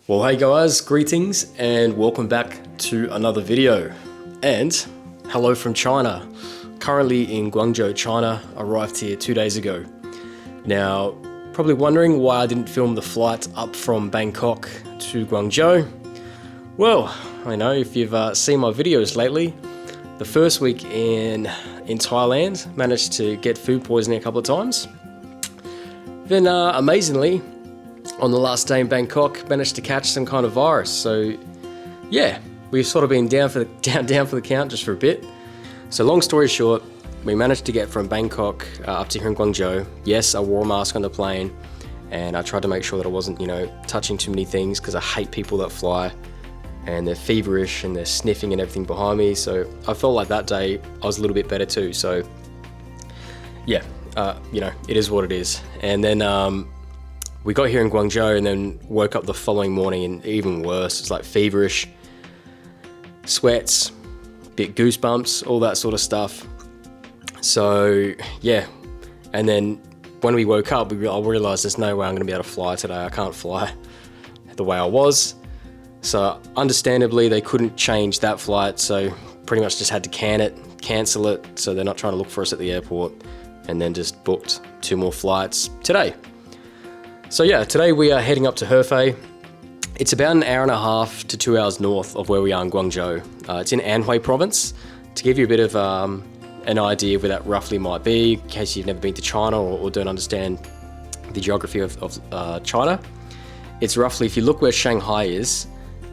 Well, hey guys, greetings and welcome back to another video. And hello from China. Currently in Guangzhou, China. Arrived here 2 days ago. Now, probably wondering why I didn't film the flight up from Bangkok to Guangzhou. Well, I know if you've seen my videos lately, the first week in Thailand, managed to get food poisoning a couple of times. Then amazingly, on the last day in Bangkok, managed to catch some kind of virus. So yeah, we've sort of been down for the count just for a bit. So long story short, we managed to get from Bangkok up to here in Guangzhou. Yes, I wore a mask on the plane and I tried to make sure that I wasn't, touching too many things because I hate people that fly and they're feverish and they're sniffing and everything behind me. So I felt like that day I was a little bit better too. So yeah, it is what it is. And then we got here in Guangzhou and then woke up the following morning and even worse, it's like feverish, sweats, bit goosebumps, all that sort of stuff. So yeah, and then when we woke up, I realized there's no way I'm gonna be able to fly today. I can't fly the way I was. So understandably, they couldn't change that flight. So pretty much just had to cancel it. So they're not trying to look for us at the airport, and then just booked 2 more flights today. So yeah, today we are heading up to Hefei. It's about 1.5 to 2 hours north of where we are in Guangzhou. It's in Anhui province. To give you a bit of an idea of where that roughly might be, in case you've never been to China or don't understand the geography of China. It's roughly, if you look where Shanghai is,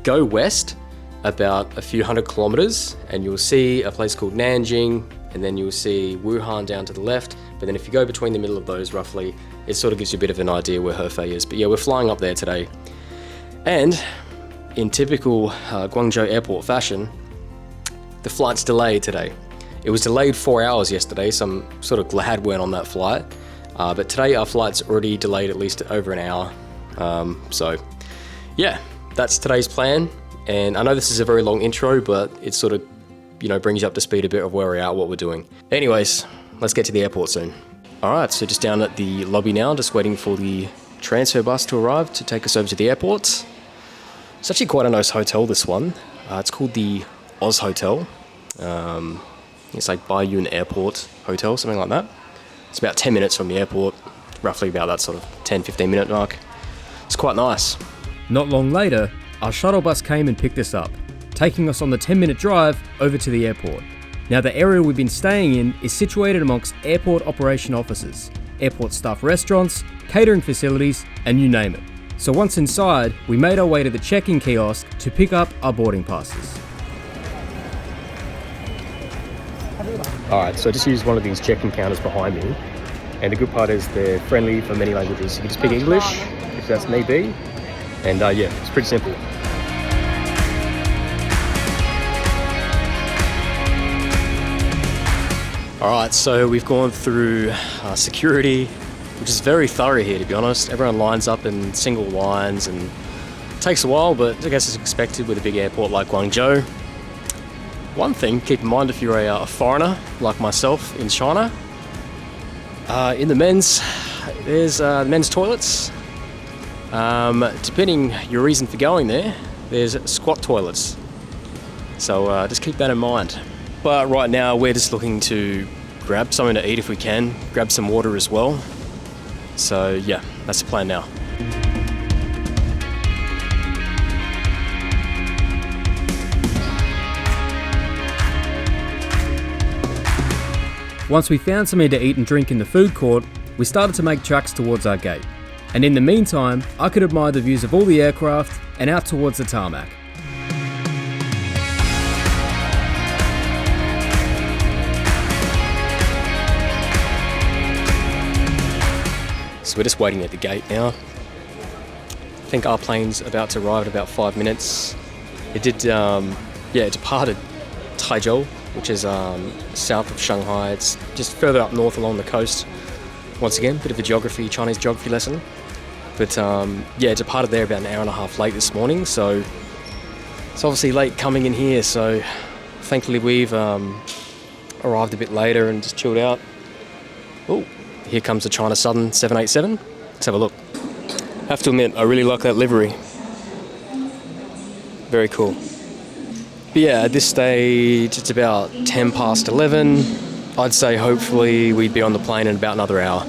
go west about a few hundred kilometers and you'll see a place called Nanjing, and then you'll see Wuhan down to the left. But then if you go between the middle of those roughly, it sort of gives you a bit of an idea where Hefei is. But yeah, we're flying up there today. And in typical Guangzhou airport fashion, the flight's delayed today. It was delayed 4 hours yesterday, so I'm sort of glad we're on that flight. But today our flight's already delayed at least over an hour. So yeah, that's today's plan. And I know this is a very long intro, but it sort of, brings you up to speed a bit of where we're at, what we're doing. Anyways, let's get to the airport soon. All right, so just down at the lobby now, just waiting for the transfer bus to arrive to take us over to the airport. It's actually quite a nice hotel, this one. It's called the Oz Hotel. It's like Baiyun Airport Hotel, something like that. It's about 10 minutes from the airport, roughly about that sort of 10-15 minute mark. It's quite nice. Not long later, our shuttle bus came and picked us up, taking us on the 10-minute drive over to the airport. Now, the area we've been staying in is situated amongst airport operation offices, airport staff restaurants, catering facilities, and you name it. So once inside, we made our way to the check-in kiosk to pick up our boarding passes. Alright, so I just used one of these check-in counters behind me, and the good part is they're friendly for many languages. You can just speak English, if that's need be, and yeah, it's pretty simple. Alright, so we've gone through security, which is very thorough here, to be honest. Everyone lines up in single lines, and it takes a while, but I guess it's expected with a big airport like Guangzhou. One thing, keep in mind if you're a foreigner like myself in China, in the there's men's toilets. Depending your reason for going there, there's squat toilets. So just keep that in mind. But right now we're just looking to grab something to eat if we can, grab some water as well. So yeah, that's the plan now. Once we found something to eat and drink in the food court, we started to make tracks towards our gate. And in the meantime, I could admire the views of all the aircraft and out towards the tarmac. So we're just waiting at the gate now. I think our plane's about to arrive in about 5 minutes. It did, it departed Taizhou, which is south of Shanghai. It's just further up north along the coast. Once again, bit of a Chinese geography lesson. But it departed there about 1.5 hours late this morning, so it's obviously late coming in here, so thankfully we've arrived a bit later and just chilled out. Oh, here comes the China Southern 787. Let's have a look. I have to admit, I really like that livery. very cool. But yeah, at this stage, it's about 10 past 11. I'd say hopefully we'd be on the plane in about another hour.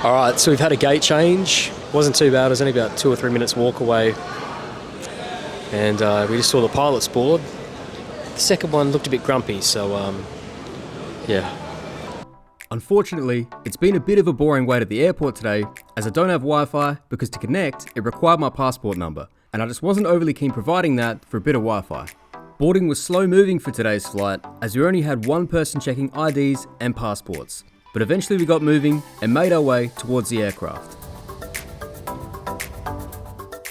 All right, so we've had a gate change. Wasn't too bad, it was only about 2 or 3 minutes walk away. And we just saw the pilots board. The second one looked a bit grumpy, so yeah. Unfortunately, it's been a bit of a boring wait at the airport today, as I don't have Wi-Fi because to connect, it required my passport number, and I just wasn't overly keen providing that for a bit of Wi-Fi. Boarding was slow moving for today's flight, as we only had one person checking IDs and passports, but eventually we got moving and made our way towards the aircraft.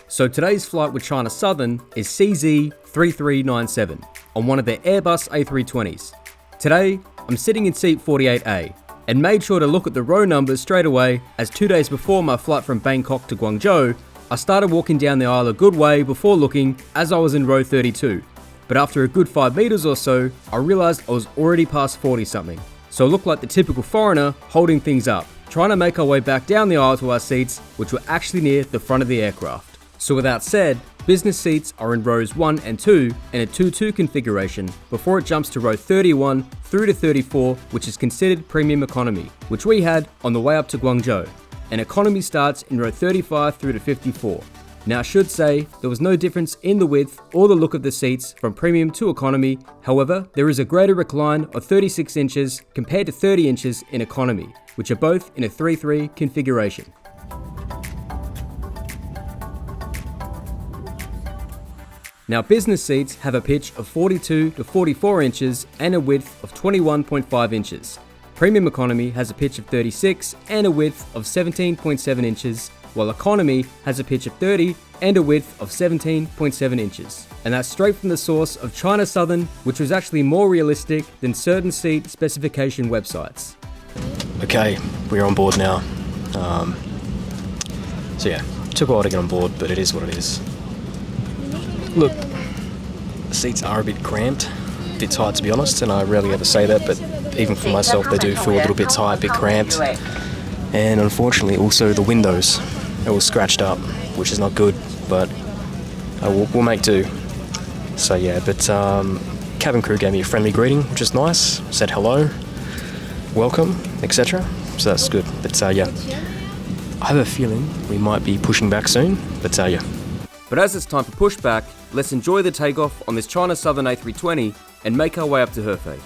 So today's flight with China Southern is CZ3397 on one of their Airbus A320s. Today, I'm sitting in seat 48A, and made sure to look at the row numbers straight away, as 2 days before my flight from Bangkok to Guangzhou, I started walking down the aisle a good way before looking, as I was in row 32. But after a good 5 meters or so, I realized I was already past 40 something. So I looked like the typical foreigner holding things up, trying to make our way back down the aisle to our seats, which were actually near the front of the aircraft. So with that said, business seats are in rows 1 and 2 in a 2-2 configuration before it jumps to row 31 through to 34, which is considered premium economy, which we had on the way up to Guangzhou. And economy starts in row 35 through to 54. Now I should say there was no difference in the width or the look of the seats from premium to economy. However, there is a greater recline of 36 inches compared to 30 inches in economy, which are both in a 3-3 configuration. Now business seats have a pitch of 42 to 44 inches and a width of 21.5 inches. Premium economy has a pitch of 36 and a width of 17.7 inches, while economy has a pitch of 30 and a width of 17.7 inches. And that's straight from the source of China Southern, which was actually more realistic than certain seat specification websites. Okay, we're on board now. So yeah, took a while to get on board, but it is what it is. Look, the seats are a bit cramped, a bit tight to be honest, and I rarely ever say that, but even for myself they do feel a little bit tight, a bit cramped. And unfortunately also the windows are all scratched up, which is not good, but we'll make do. So yeah, but cabin crew gave me a friendly greeting, which is nice, said hello, welcome, etc. So that's good, but yeah, I have a feeling we might be pushing back soon, but yeah. But as it's time for pushback, let's enjoy the takeoff on this China Southern A320 and make our way up to Hefei.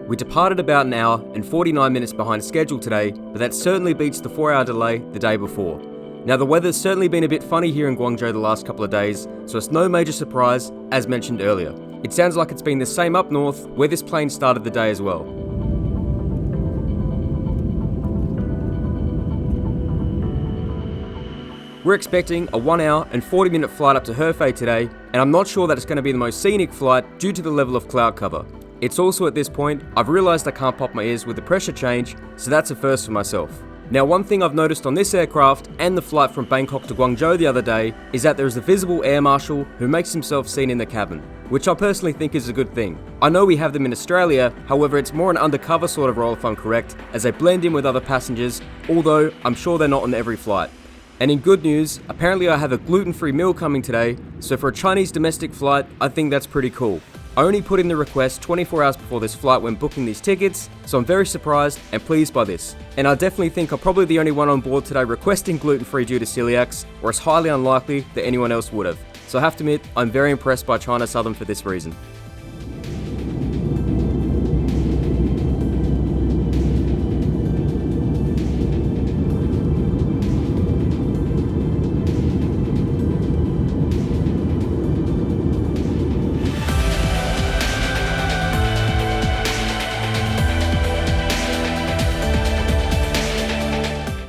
We departed about an hour and 49 minutes behind schedule today, but that certainly beats the 4-hour delay the day before. Now the weather's certainly been a bit funny here in Guangzhou the last couple of days, so it's no major surprise, as mentioned earlier. It sounds like it's been the same up north, where this plane started the day as well. We're expecting a 1 hour and 40 minute flight up to Hefei today, and I'm not sure that it's going to be the most scenic flight due to the level of cloud cover. It's also at this point, I've realised I can't pop my ears with the pressure change, so that's a first for myself. Now one thing I've noticed on this aircraft and the flight from Bangkok to Guangzhou the other day is that there is a visible air marshal who makes himself seen in the cabin. which I personally think is a good thing. I know we have them in Australia, however it's more an undercover sort of role if I'm correct, as they blend in with other passengers, although I'm sure they're not on every flight. And in good news, apparently I have a gluten-free meal coming today, so for a Chinese domestic flight, I think that's pretty cool. I only put in the request 24 hours before this flight when booking these tickets, so I'm very surprised and pleased by this. And I definitely think I'm probably the only one on board today requesting gluten-free due to celiacs, or it's highly unlikely that anyone else would have. So I have to admit, I'm very impressed by China Southern for this reason.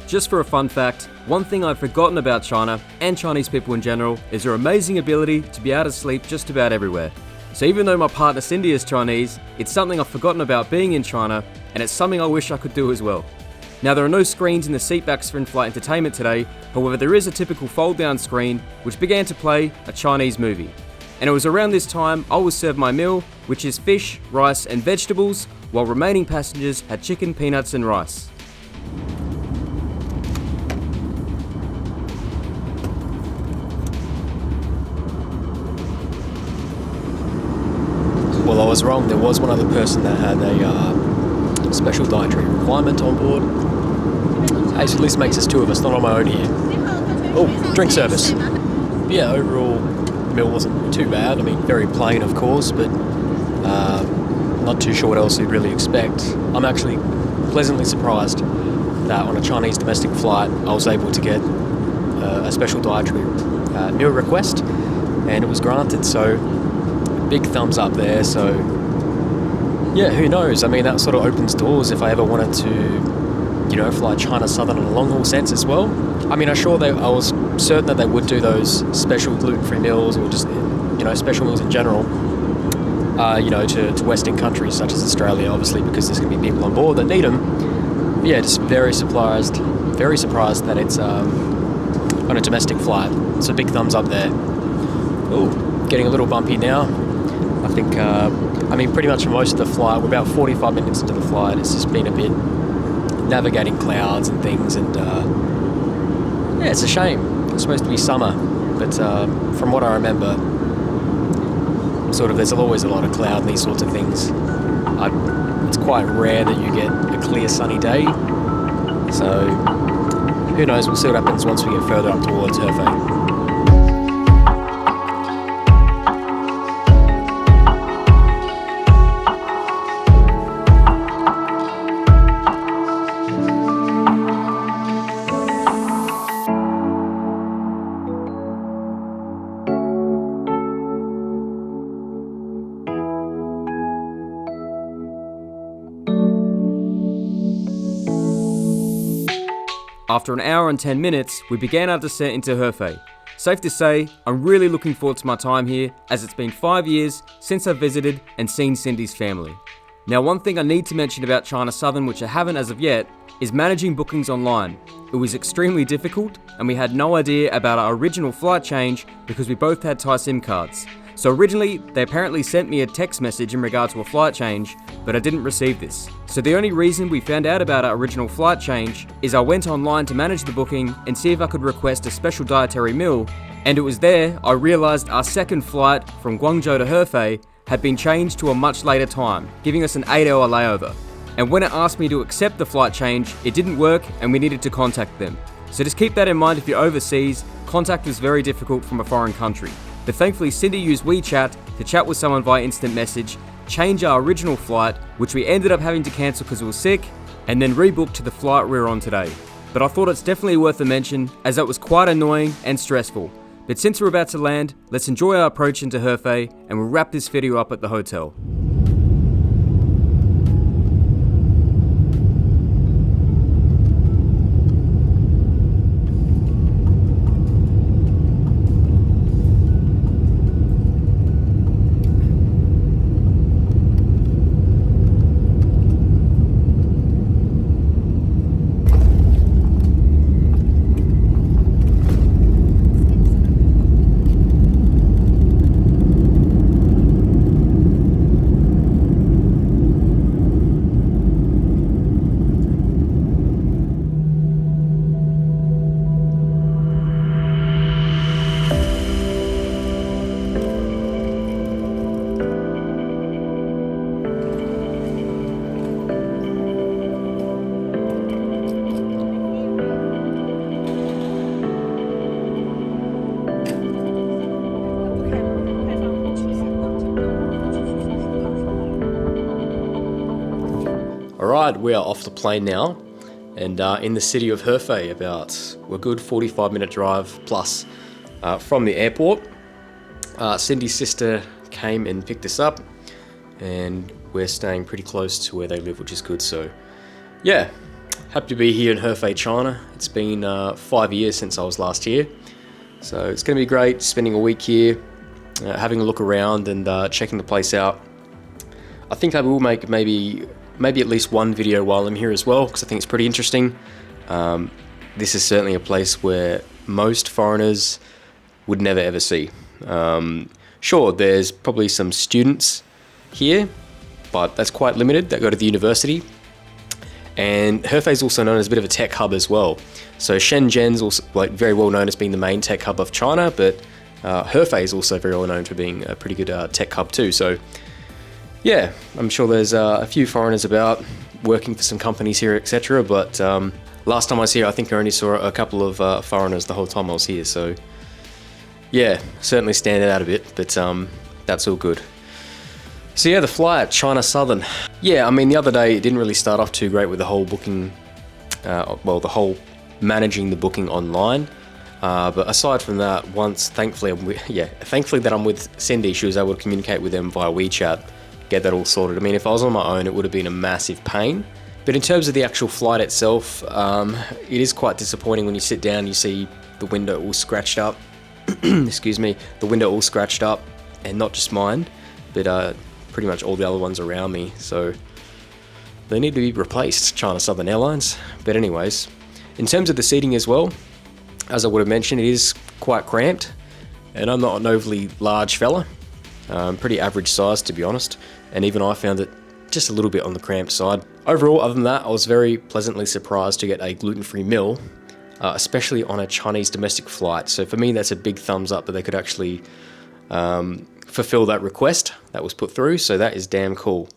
Just for a fun fact, one thing I've forgotten about China, and Chinese people in general, is their amazing ability to be able to sleep just about everywhere. So even though my partner Cindy is Chinese, it's something I've forgotten about being in China, and it's something I wish I could do as well. Now there are no screens in the seatbacks for in-flight entertainment today, however there is a typical fold-down screen which began to play a Chinese movie. And it was around this time I was served my meal, which is fish, rice and vegetables, while remaining passengers had chicken, peanuts and rice. Well, I was wrong. There was one other person that had a special dietary requirement on board. Hey, so at least makes us two of us, not on my own here. Oh, drink service. Yeah, overall, meal wasn't too bad. I mean, very plain, of course, but not too sure what else you'd really expect. I'm actually pleasantly surprised that on a Chinese domestic flight, I was able to get a special dietary meal request, and it was granted, so big thumbs up there. So yeah, who knows? I mean, that sort of opens doors if I ever wanted to, fly China Southern in a long haul sense as well. I mean, I was certain that they would do those special gluten-free meals, or just special meals in general, to Western countries such as Australia, obviously, because there's going to be people on board that need them. But yeah, just very surprised that it's on a domestic flight. So big thumbs up there. Oh, getting a little bumpy now. I think, pretty much for most of the flight, we're about 45 minutes into the flight, it's just been a bit navigating clouds and things, and yeah, it's a shame. It's supposed to be summer, but from what I remember, there's always a lot of cloud and these sorts of things. It's quite rare that you get a clear sunny day, so who knows, we'll see what happens once we get further up towards Hefei. After an hour and 10 minutes, we began our descent into Hefei. Safe to say, I'm really looking forward to my time here, as it's been 5 years since I've visited and seen Cindy's family. Now, one thing I need to mention about China Southern, which I haven't as of yet, is managing bookings online. It was extremely difficult, and we had no idea about our original flight change because we both had Thai SIM cards. So originally, they apparently sent me a text message in regard to a flight change, but I didn't receive this. So the only reason we found out about our original flight change is I went online to manage the booking and see if I could request a special dietary meal, and it was there I realised our second flight from Guangzhou to Hefei had been changed to a much later time, giving us an 8-hour layover. And when it asked me to accept the flight change, it didn't work and we needed to contact them. So just keep that in mind if you're overseas, contact is very difficult from a foreign country. But thankfully Cindy used WeChat to chat with someone via instant message, change our original flight, which we ended up having to cancel because we were sick, and then rebook to the flight we're on today. But I thought it's definitely worth a mention, as that was quite annoying and stressful. But since we're about to land, let's enjoy our approach into Hefei, and we'll wrap this video up at the hotel. Alright, we are off the plane now, and in the city of Hefei, we're a good 45-minute drive plus from the airport. Cindy's sister came and picked us up, and we're staying pretty close to where they live, which is good. So yeah, happy to be here in Hefei, China. It's been 5 years since I was last here, so it's going to be great spending a week here, having a look around and checking the place out. I think I will make maybe at least one video while I'm here as well, because I think it's pretty interesting. This is certainly a place where most foreigners would never ever see. Sure, there's probably some students here, but that's quite limited that go to the university. And Hefei is also known as a bit of a tech hub as well. So Shenzhen's also very well known as being the main tech hub of China, but Hefei is also very well known for being a pretty good tech hub too. So yeah, I'm sure there's a few foreigners about working for some companies here, etc. But last time I was here, I think I only saw a couple of foreigners the whole time I was here. So yeah, certainly standing out a bit, but that's all good. So yeah, the flight, China Southern. Yeah, I mean, the other day it didn't really start off too great with the whole booking, the whole managing the booking online. But aside from that, thankfully that I'm with Cindy, she was able to communicate with them via WeChat, get that all sorted. I mean, if I was on my own, it would have been a massive pain. But in terms of the actual flight itself, it is quite disappointing when you sit down, you see the window all scratched up. Excuse me, the window all scratched up, and not just mine, but pretty much all the other ones around me. So they need to be replaced, China Southern Airlines. But anyways, in terms of the seating as well, as I would have mentioned, it is quite cramped, and I'm not an overly large fella. Pretty average size, to be honest, and even I found it just a little bit on the cramped side. Overall, other than that, I was very pleasantly surprised to get a gluten-free meal, especially on a Chinese domestic flight. So for me, that's a big thumbs up that they could actually fulfill that request that was put through, so that is damn cool.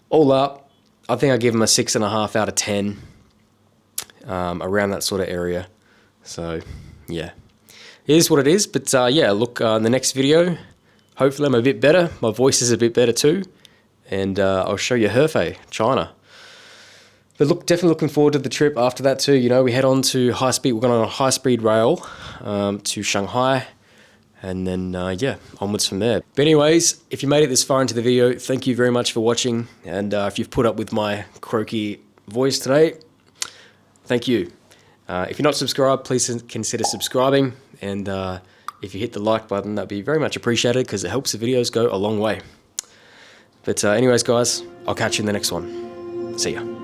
All up, I think I give them a 6.5 out of 10, around that sort of area. So yeah, it is what it is. But yeah, look, in the next video, hopefully I'm a bit better, my voice is a bit better too, and I'll show you Hefei, China. But look, definitely looking forward to the trip after that too. You know, we head on to we're going on a high-speed rail to Shanghai, and then yeah, onwards from there. But anyways, if you made it this far into the video, thank you very much for watching, and if you've put up with my croaky voice today, thank you. If you're not subscribed, please consider subscribing, and if you hit the like button, that'd be very much appreciated, because it helps the videos go a long way. But anyways, guys, I'll catch you in the next one. See ya.